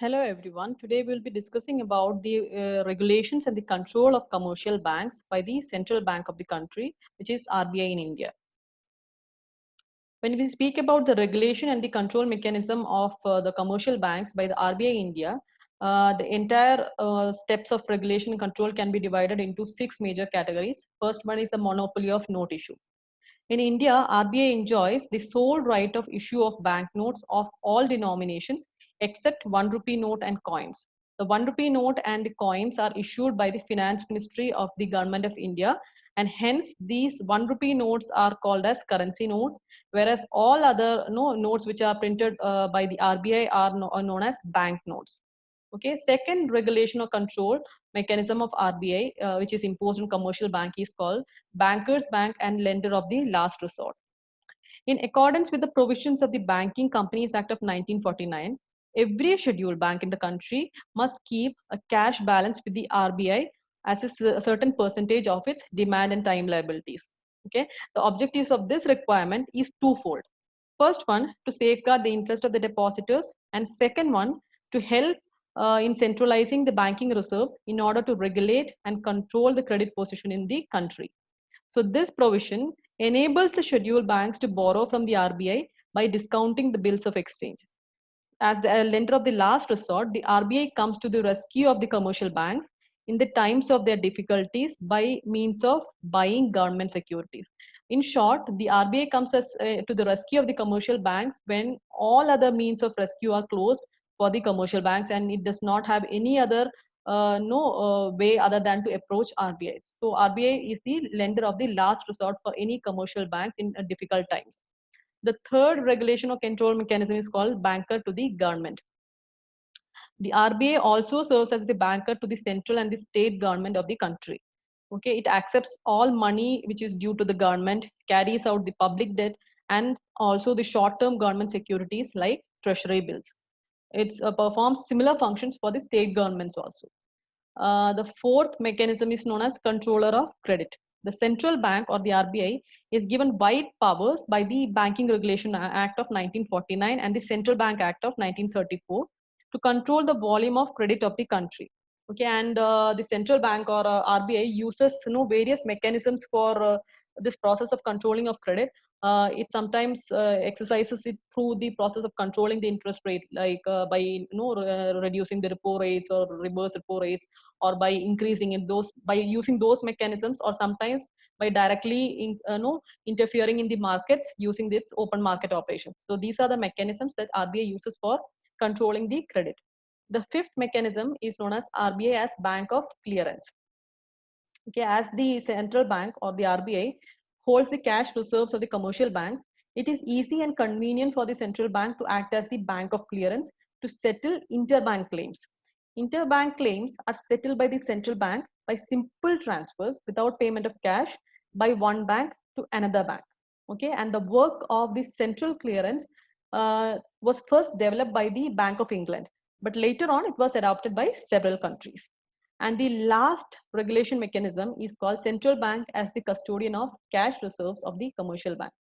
Hello everyone. Today we'll be discussing about the regulations and the control of commercial banks by the central bank of the country, which is RBI in India. When we speak about the regulation and the control mechanism of the commercial banks by the RBI India, the entire steps of regulation and control can be divided into 6 major categories. First one is the monopoly of note issue. In India, RBI enjoys the sole right of issue of banknotes of all denominations except 1 rupee note and coins. The 1 rupee note and the coins are issued by the Finance Ministry of the Government of India, and hence these 1 rupee notes are called as currency notes, whereas all other notes which are printed by the RBI are known as bank notes. Okay, second regulation or control mechanism of RBI, which is imposed on commercial bank, is called bankers bank and lender of the last resort. In accordance with the provisions of the Banking Companies Act of 1949, every scheduled bank in the country must keep a cash balance with the RBI as a certain percentage of its demand and time liabilities. Okay, the objectives of this requirement is twofold. First one, to safeguard the interest of the depositors, and second one, to help in centralizing the banking reserves in order to regulate and control the credit position in the country. So this provision enables the scheduled banks to borrow from the RBI by discounting the bills of exchange. As the lender of the last resort, the RBI comes to the rescue of the commercial banks in the times of their difficulties by means of buying government securities. In short, the RBI comes to the rescue of the commercial banks when all other means of rescue are closed for the commercial banks, and it does not have any other way other than to approach RBI. So RBI is the lender of the last resort for any commercial bank in difficult times. The third regulation or control mechanism is called banker to the government. The RBI also serves as the banker to the central and the state government of the country. Okay, it accepts all money which is due to the government, carries out the public debt, and also the short-term government securities like treasury bills. It performs similar functions for the state governments also. The fourth mechanism is known as controller of credit. The central bank or the RBI is given wide powers by the Banking Regulation Act of 1949 and the Central Bank Act of 1934 to control the volume of credit of the country. Okay, and the central bank or RBI uses various mechanisms for this process of controlling of credit. It sometimes exercises it through the process of controlling the interest rate, like by reducing the repo rates or reverse repo rates, or by increasing in those, by using those mechanisms, or sometimes by directly interfering in the markets using its open market operations. So these are the mechanisms that RBI uses for controlling the credit. The fifth mechanism is known as RBI as Bank of Clearance. Okay, as the central bank or the RBI holds the cash reserves of the commercial banks, it is easy and convenient for the central bank to act as the bank of clearance to settle interbank claims. Interbank claims are settled by the central bank by simple transfers without payment of cash by one bank to another bank. Okay, and the work of the central clearance was first developed by the Bank of England, but later on it was adopted by several countries. And the last regulation mechanism is called central bank as the custodian of cash reserves of the commercial bank.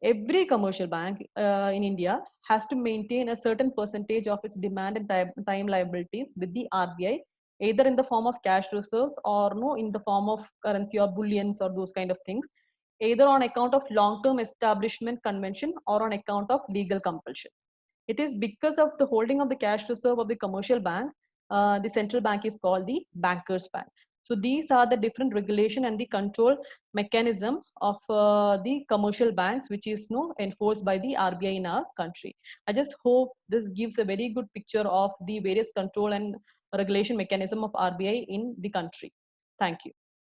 Every commercial bank in India has to maintain a certain percentage of its demand and time liabilities with the RBI, either in the form of cash reserves or no, in the form of currency or bullions or those kind of things, either on account of long-term establishment convention or on account of legal compulsion. It is because of the holding of the cash reserve of the commercial bank, the central bank is called the bankers bank. So these are the different regulation and the control mechanism of the commercial banks, which is enforced by the RBI in our country. I just hope this gives a very good picture of the various control and regulation mechanism of RBI in the country. Thank you.